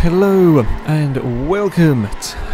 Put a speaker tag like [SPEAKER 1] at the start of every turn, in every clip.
[SPEAKER 1] Hello and welcome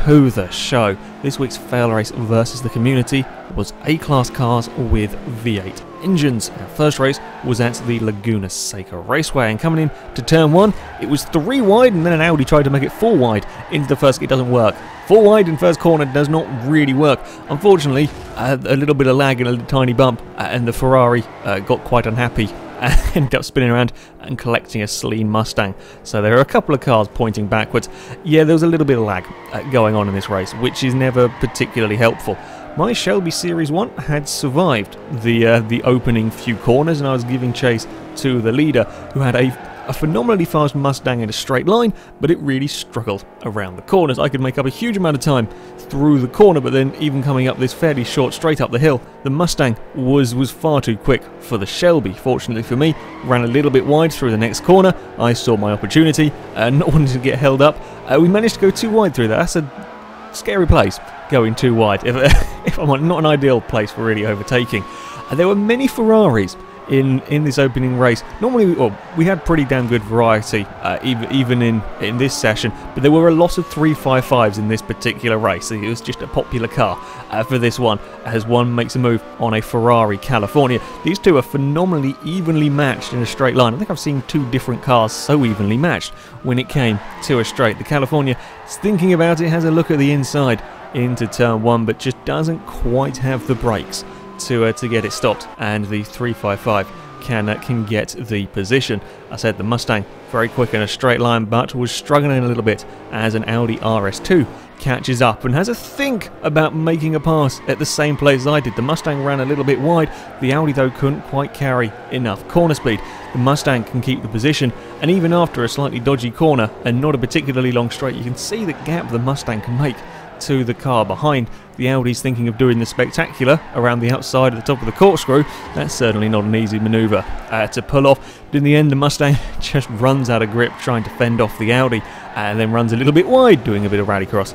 [SPEAKER 1] to the show. This week's FailRace versus the community was A-Class cars with V8 engines. Our first race was at the Laguna Seca Raceway, and coming in to turn 1, it was 3 wide and then an Audi tried to make it 4 wide into the first. It doesn't work. 4 wide in first corner does not really work. Unfortunately, a little bit of lag and a tiny bump, and the Ferrari got quite unhappy and ended up spinning around and collecting a Celine Mustang. So there are a couple of cars pointing backwards. Yeah, there was a little bit of lag going on in this race, which is never particularly helpful. My Shelby Series 1 had survived the opening few corners, and I was giving chase to the leader, who had a phenomenally fast Mustang in a straight line, but it really struggled around the corners. I could make up a huge amount of time through the corner, but then even coming up this fairly short straight up the hill, the Mustang was far too quick for the Shelby. Fortunately for me, ran a little bit wide through the next corner. I saw my opportunity, not wanting to get held up. We managed to go too wide through that. That's a scary place, going too wide. If I'm not an ideal place for really overtaking. There were many Ferraris in this opening race. Normally, we had pretty damn good variety, even in this session, but there were a lot of 355s in this particular race. It was just a popular car for this one, as one makes a move on a Ferrari California. These two are phenomenally evenly matched in a straight line. I think I've seen 2 different cars so evenly matched when it came to a straight. The California is thinking about it, has a look at the inside into turn 1, but just doesn't quite have the brakes to get it stopped, and the 355 can get the position. I said the Mustang very quick in a straight line, but was struggling a little bit as an Audi RS2 catches up and has a think about making a pass at the same place as I did. The Mustang ran a little bit wide. The Audi, though, couldn't quite carry enough corner speed. The Mustang can keep the position, and even after a slightly dodgy corner and not a particularly long straight, you can see the gap the Mustang can make to the car behind. The Audi's thinking of doing the spectacular around the outside at the top of the corkscrew. That's certainly not an easy manoeuvre to pull off. But in the end, the Mustang just runs out of grip trying to fend off the Audi, and then runs a little bit wide, doing a bit of rallycross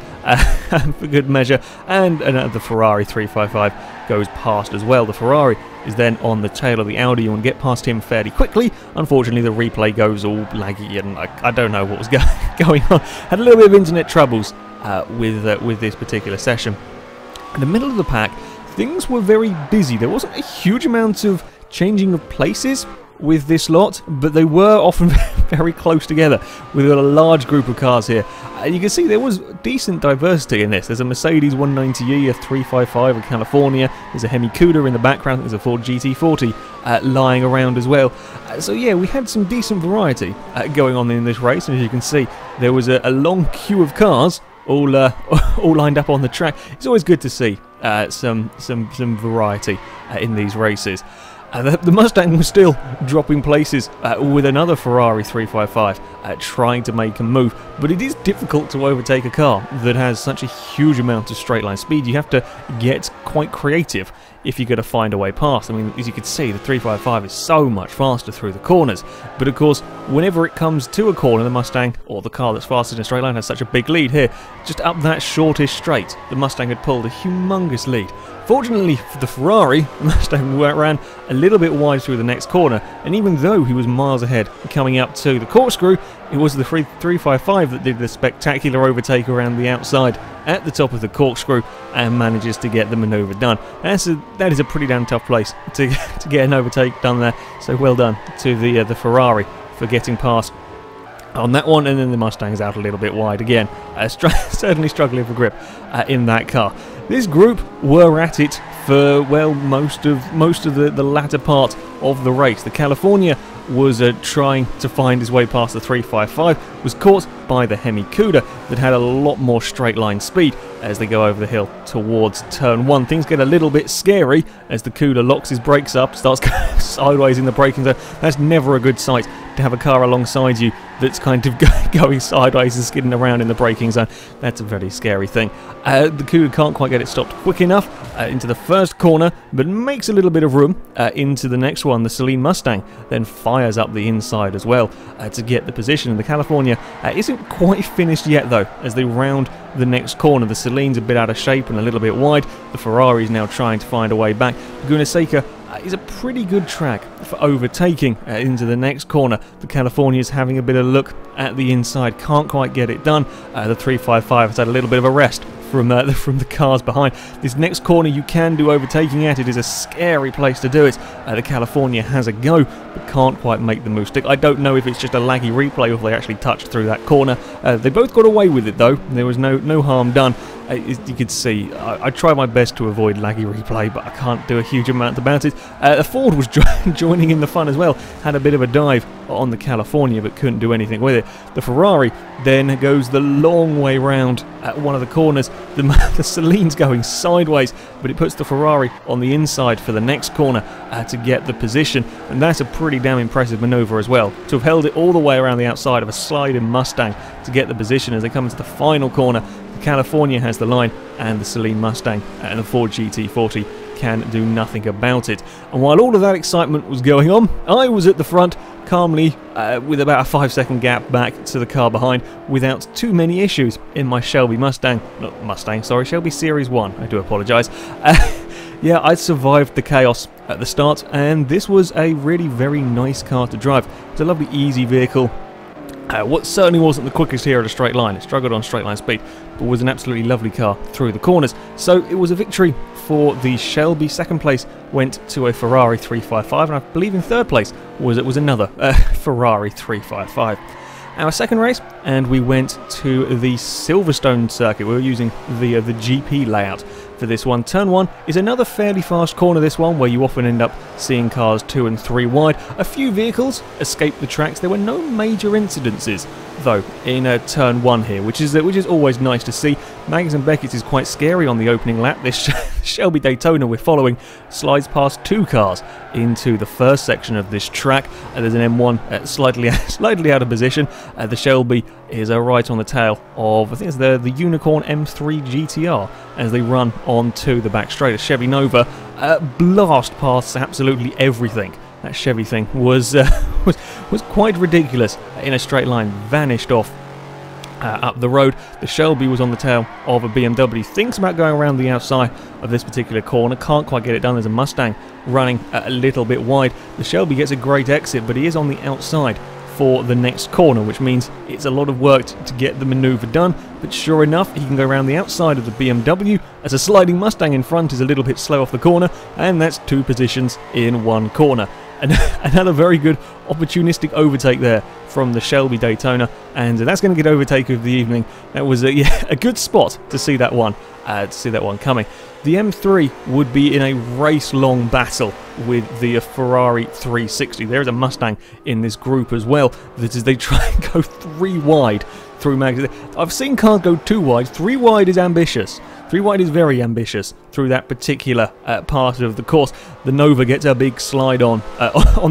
[SPEAKER 1] for good measure. And the Ferrari 355 goes past as well. The Ferrari is then on the tail of the Audi. You want to get past him fairly quickly. Unfortunately, the replay goes all laggy, and I don't know what was going on. Had a little bit of internet troubles with this particular session. In the middle of the pack, things were very busy. There wasn't a huge amount of changing of places with this lot, but they were often very close together with a large group of cars here. You can see there was decent diversity in this. There's a Mercedes 190e, a 355, a California, there's a Hemi Cuda in the background, there's a Ford GT40 lying around as well. So yeah, we had some decent variety going on in this race, and as you can see, there was a long queue of cars all lined up on the track. It's always good to see some variety in these races. The Mustang was still dropping places with another Ferrari 355 trying to make a move, but it is difficult to overtake a car that has such a huge amount of straight line speed. You have to get quite creative if you're going to find a way past. I mean, as you can see, the 355 is so much faster through the corners, but of course, whenever it comes to a corner, the Mustang, or the car that's fastest in a straight line, has such a big lead here. Just up that shortish straight, the Mustang had pulled a humongous lead. Fortunately for the Ferrari, the Mustang ran a little bit wide through the next corner, and even though he was miles ahead coming up to the corkscrew, it was the 355 that did the spectacular overtake around the outside at the top of the corkscrew and manages to get the manoeuvre done. That is a pretty damn tough place to get an overtake done there, so well done to the Ferrari for getting past on that one. And then the Mustang's out a little bit wide again, certainly struggling for grip in that car. This group were at it for, well, most of the latter part of the race. The California was trying to find his way past the 355, was caught by the Hemi Cuda that had a lot more straight line speed as they go over the hill towards turn 1. Things get a little bit scary as the Cuda locks his brakes up, starts going sideways in the braking zone. That's never a good sight, to have a car alongside you that's kind of going sideways and skidding around in the braking zone. That's a very scary thing. The Cuda can't quite get it stopped quick enough into the first corner, but makes a little bit of room into the next one. The Celine Mustang then fires up the inside as well to get the position. And the California isn't quite finished yet, though, as they round the next corner. The Celine's a bit out of shape and a little bit wide. The Ferrari's now trying to find a way back. Laguna Seca is a pretty good track for overtaking into the next corner. The California's having a bit of a look at the inside, can't quite get it done. The 355 has had a little bit of a rest from the cars behind. This next corner you can do overtaking at. It is a scary place to do it. The California has a go, but can't quite make the move stick. I don't know if it's just a laggy replay or if they actually touched through that corner. They both got away with it though. There was no harm done. You could see, I try my best to avoid laggy replay, but I can't do a huge amount about it. The Ford was joining in the fun as well, had a bit of a dive on the California, but couldn't do anything with it. The Ferrari then goes the long way round at one of the corners. The Celine's going sideways, but it puts the Ferrari on the inside for the next corner to get the position, and that's a pretty damn impressive manoeuvre as well, to have held it all the way around the outside of a sliding Mustang to get the position as they come into the final corner. California has the line, and the Celine Mustang and the Ford GT40 can do nothing about it. And while all of that excitement was going on, I was at the front calmly with about a 5-second gap back to the car behind without too many issues in my Shelby Shelby Series 1, I do apologise. Yeah, I survived the chaos at the start, and this was a really very nice car to drive. It's a lovely easy vehicle. What certainly wasn't the quickest here at a straight line. It struggled on straight line speed, but was an absolutely lovely car through the corners. So it was a victory for the Shelby. Second place went to a Ferrari 355, and I believe in third place was another Ferrari 355. Our second race, and we went to the Silverstone circuit. We were using the GP layout for this one. Turn 1 is another fairly fast corner, this one, where you often end up seeing cars 2 and 3 wide. A few vehicles escaped the tracks. There were no major incidences, though, in turn 1 here, which is always nice to see. Maggotts and Beckett's is quite scary on the opening lap. This Shelby Daytona we're following slides past 2 cars into the first section of this track. There's an M1 slightly out of position. The Shelby is right on the tail of, I think it's the Unicorn M3 GTR as they run onto the back straight. A Chevy Nova blast past absolutely everything. That Chevy thing was quite ridiculous in a straight line, vanished off up the road. The Shelby was on the tail of a BMW, thinks about going around the outside of this particular corner, can't quite get it done. There's a Mustang running a little bit wide. The Shelby gets a great exit, but he is on the outside for the next corner, which means it's a lot of work to get the manoeuvre done, but sure enough, he can go around the outside of the BMW as a sliding Mustang in front is a little bit slow off the corner, and that's 2 positions in 1 corner. And another very good opportunistic overtake there from the Shelby Daytona, and that's going to get overtake of the evening. That was a good spot to see that one coming. The M3 would be in a race-long battle with the Ferrari 360. There is a Mustang in this group as well. That is, they try and go 3 wide through Maggotts. I've seen cars go 2 wide. 3 wide is ambitious. 3 wide is very ambitious through that particular part of the course. The Nova gets a big slide on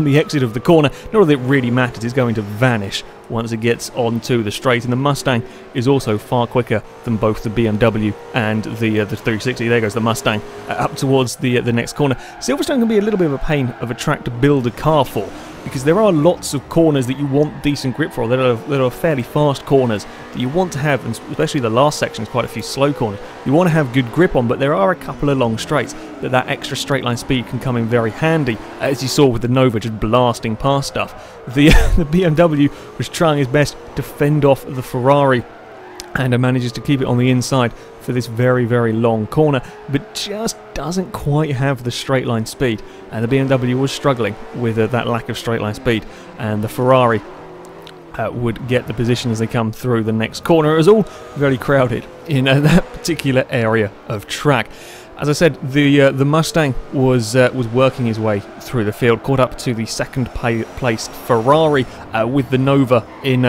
[SPEAKER 1] the exit of the corner. Not that it really matters, it's going to vanish once it gets onto the straight. And the Mustang is also far quicker than both the BMW and the 360. There goes the Mustang up towards the next corner. Silverstone can be a little bit of a pain of a track to build a car for, because there are lots of corners that you want decent grip for. There are fairly fast corners that you want to have, and especially the last section is quite a few slow corners. You want to have good grip on, but there are a couple of long straights that extra straight line speed can come in very handy, as you saw with the Nova just blasting past stuff. The BMW was trying his best to fend off the Ferrari, and manages to keep it on the inside for this very, very long corner, but just doesn't quite have the straight line speed. And the BMW was struggling with that lack of straight line speed, and the Ferrari would get the position as they come through the next corner. It was all very crowded in that particular area of track. As I said, the Mustang was working his way through the field, caught up to the second-placed Ferrari with the Nova in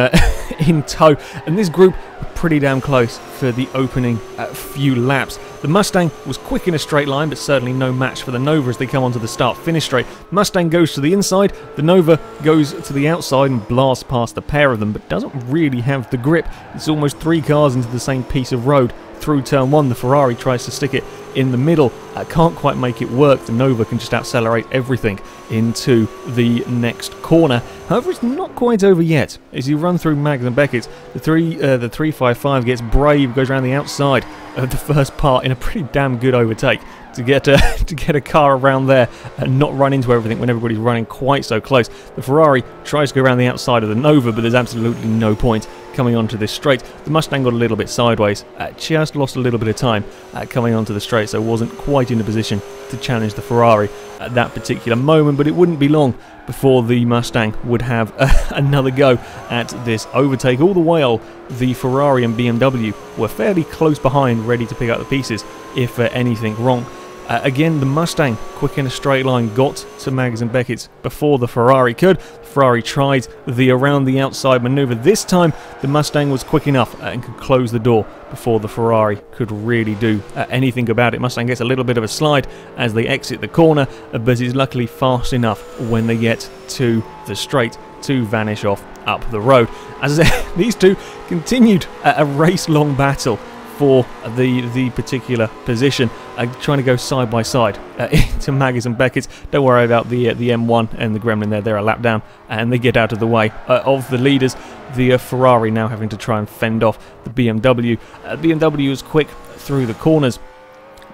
[SPEAKER 1] in tow, and this group were pretty damn close for the opening few laps. The Mustang was quick in a straight line, but certainly no match for the Nova as they come onto the start-finish straight. Mustang goes to the inside, the Nova goes to the outside and blasts past the pair of them, but doesn't really have the grip. It's almost 3 cars into the same piece of road. Through turn 1, the Ferrari tries to stick it in the middle can't quite make it work. The Nova can just accelerate everything into the next corner. However, it's not quite over yet. As you run through Mags and Beckett's, the 355 gets brave, goes around the outside of the first part in a pretty damn good overtake to get a car around there and not run into everything when everybody's running quite so close. The Ferrari tries to go around the outside of the Nova, but there's absolutely no point coming onto this straight. The Mustang got a little bit sideways, just lost a little bit of time coming onto the straight, so wasn't quite in a position to challenge the Ferrari at that particular moment, but it wouldn't be long before the Mustang would have another go at this overtake. All the while, the Ferrari and BMW were fairly close behind, ready to pick up the pieces if anything wrong. Again, the Mustang, quick in a straight line, got to Mags and Beckett's before the Ferrari could. Ferrari tried the around the outside manoeuvre. This time, the Mustang was quick enough and could close the door before the Ferrari could really do anything about it. Mustang gets a little bit of a slide as they exit the corner, but is luckily fast enough when they get to the straight to vanish off up the road. As I said, these two continued a race-long battle for the particular position, trying to go side by side into Maggie's and Beckett's. Don't worry about the M1 and the Gremlin there, they're a lap down and they get out of the way of the leaders. The Ferrari now having to try and fend off the BMW. BMW was quick through the corners,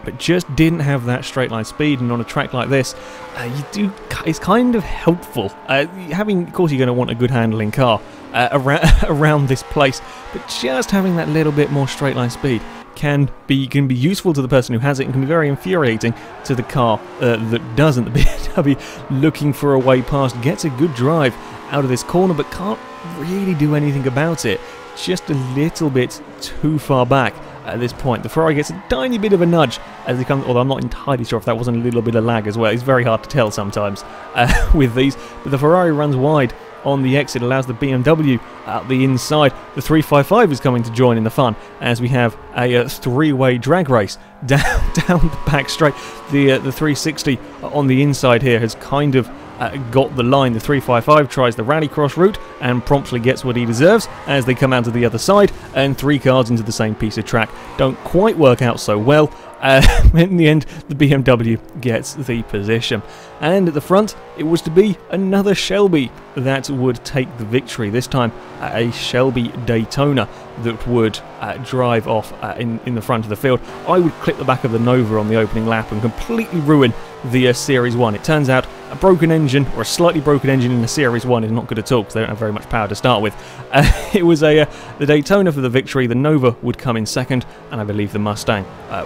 [SPEAKER 1] but just didn't have that straight line speed, and on a track like this, it's kind of helpful. Of course, you're going to want a good handling car around this place, but just having that little bit more straight line speed can be useful to the person who has it, and can be very infuriating to the car that doesn't. The BMW looking for a way past, gets a good drive out of this corner, but can't really do anything about it. Just a little bit too far back at this point. The Ferrari gets a tiny bit of a nudge as they come, although I'm not entirely sure if that wasn't a little bit of lag as well. It's very hard to tell sometimes with these, but the Ferrari runs wide on the exit, allows the BMW out the inside. The 355 is coming to join in the fun as we have a three-way drag race down the back straight. The 360 on the inside here has kind of got the line. The 355 tries the rallycross route and promptly gets what he deserves as they come out to the other side, and three cars into the same piece of track don't quite work out so well. In the end, the BMW gets the position. And at the front, it was to be another Shelby that would take the victory. This time, a Shelby Daytona that would drive off in the front of the field. I would clip the back of the Nova on the opening lap and completely ruin the Series 1. It turns out a broken engine, or a slightly broken engine in the Series 1, is not good at all because they don't have very much power to start with. It was the Daytona for the victory. The Nova would come in second, and I believe the Mustang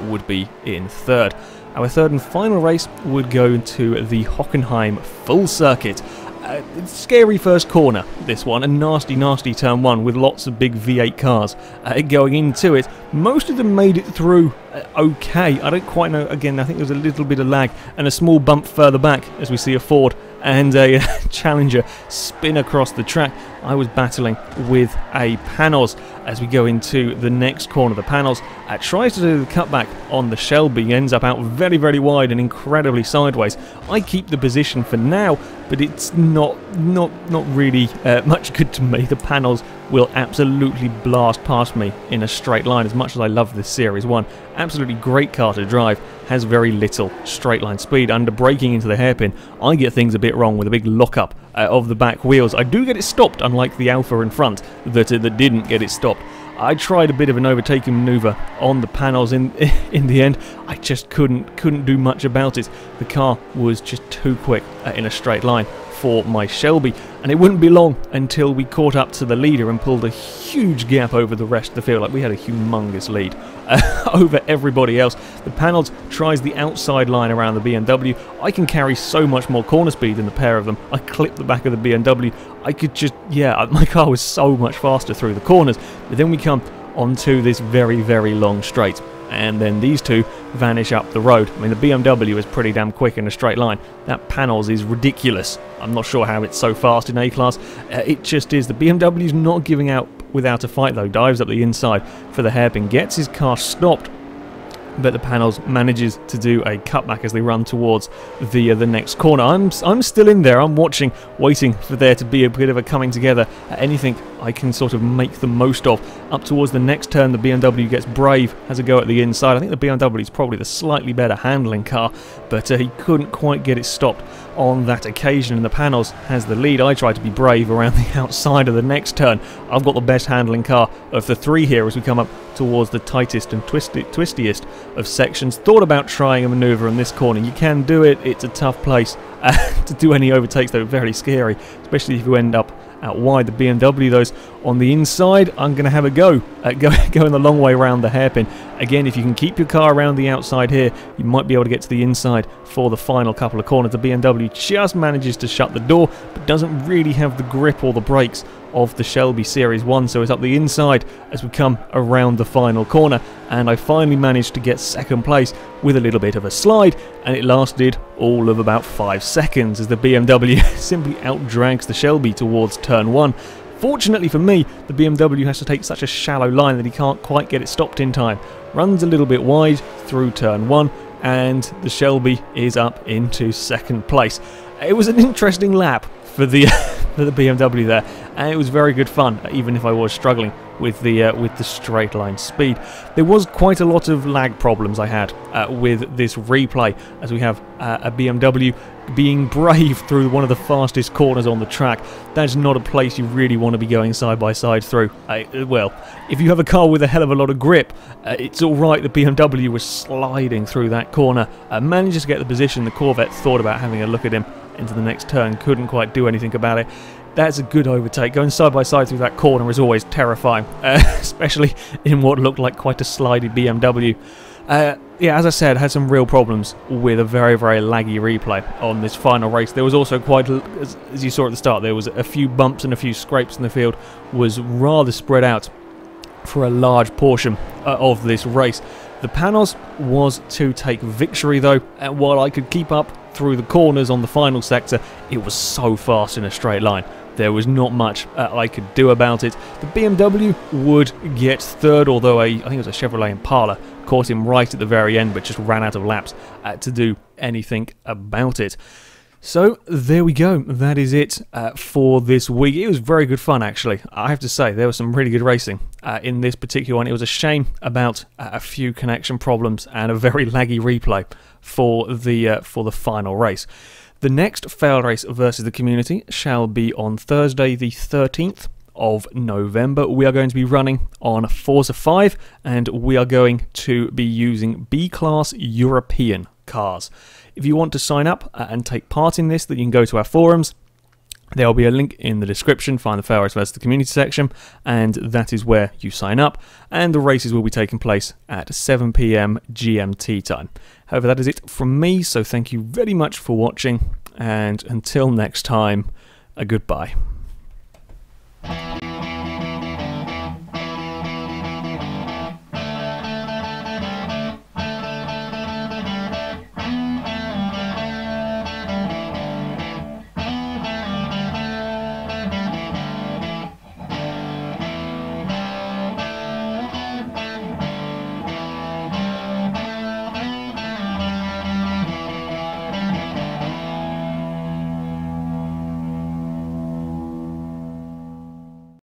[SPEAKER 1] would be in third. Our third and final race would go to the Hockenheim full circuit. Scary first corner, this one, a nasty turn one with lots of big V8 cars going into it. Most of them made it through okay. I don't quite know, again, I think there's a little bit of lag and a small bump further back as we see a Ford and a Challenger spin across the track. I was battling with a Panos as we go into the next corner. The Panos tries to do the cutback on the Shelby, ends up out very wide and incredibly sideways. I keep the position for now, but it's not really much good to me. The Panos will absolutely blast past me in a straight line. As much as I love this Series 1, absolutely great car to drive, has very little straight line speed. Under braking into the hairpin, I get things a bit wrong with a big lockup of the back wheels. I do get it stopped, unlike the Alpha in front that didn't get it stopped. I tried a bit of an overtaking manoeuvre on the Panos in the end. I just couldn't do much about it. The car was just too quick in a straight line for my Shelby, and it wouldn't be long until we caught up to the leader and pulled a huge gap over the rest of the field. Like, we had a humongous lead over everybody else. The Panos tries the outside line around the BMW. I can carry so much more corner speed than the pair of them. I clipped the back of the BMW. I could just, my car was so much faster through the corners. But then we come onto this very long straight, and then these two vanish up the road. I mean, the BMW is pretty damn quick in a straight line. That Panos is ridiculous. I'm not sure how it's so fast in A-Class. It just is. The BMW's not giving out without a fight, though. Dives up the inside for the hairpin, gets his car stopped but the panels manages to do a cutback as they run towards the next corner. I'm still in there. I'm watching, waiting for there to be a bit of a coming together. Anything I can sort of make the most of. Up towards the next turn, the BMW gets brave, has a go at the inside. I think the BMW is probably the slightly better handling car, but he couldn't quite get it stopped on that occasion, and the panels has the lead. I tried to be brave around the outside of the next turn. I've got the best handling car of the three here as we come up towards the tightest and twistiest of sections. Thought about trying a manoeuvre in this corner. You can do it. It's a tough place to do any overtakes, though. Very scary, especially if you end up out wide. The BMW, those on the inside, I'm going to have a go at going the long way around the hairpin. Again, if you can keep your car around the outside here, you might be able to get to the inside for the final couple of corners. The BMW just manages to shut the door, but doesn't really have the grip or the brakes of the Shelby Series 1, so it's up the inside as we come around the final corner, and I finally managed to get second place with a little bit of a slide, and it lasted all of about 5 seconds as the BMW simply outdrags the Shelby towards turn 1. Fortunately for me, the BMW has to take such a shallow line that he can't quite get it stopped in time. Runs a little bit wide through turn 1, and the Shelby is up into second place. It was an interesting lap for the for the BMW there, and it was very good fun, even if I was struggling with the straight line speed. There was quite a lot of lag problems I had with this replay, as we have a BMW being brave through one of the fastest corners on the track. That's not a place you really want to be going side by side through. Well, if you have a car with a hell of a lot of grip, it's alright. The BMW was sliding through that corner, manages to get the position. The Corvette thought about having a look at him into the next turn, couldn't quite do anything about it. That's a good overtake. Going side by side through that corner is always terrifying, especially in what looked like quite a slidey BMW. Yeah, as I said, had some real problems with a very, very laggy replay on this final race. There was also quite, as you saw at the start, there was a few bumps and a few scrapes, and the field was rather spread out for a large portion of this race. The Panos was to take victory though, and while I could keep up through the corners on the final sector, it was so fast in a straight line. There was not much I could do about it. The BMW would get third, although I think it was a Chevrolet Impala caught him right at the very end, but just ran out of laps to do anything about it. So there we go, that is it for this week. It was very good fun, actually. I have to say, there was some really good racing in this particular one. It was a shame about a few connection problems and a very laggy replay for the final race. The next FailRace versus the community shall be on Thursday the 13th of November. We are going to be running on Forza 5, and we are going to be using B-Class European cars. If you want to sign up and take part in this, then you can go to our forums. There will be a link in the description, find the FailRace versus the community section, and that is where you sign up, and the races will be taking place at 7 PM GMT time. However, that is it from me, so thank you very much for watching, and until next time, a goodbye.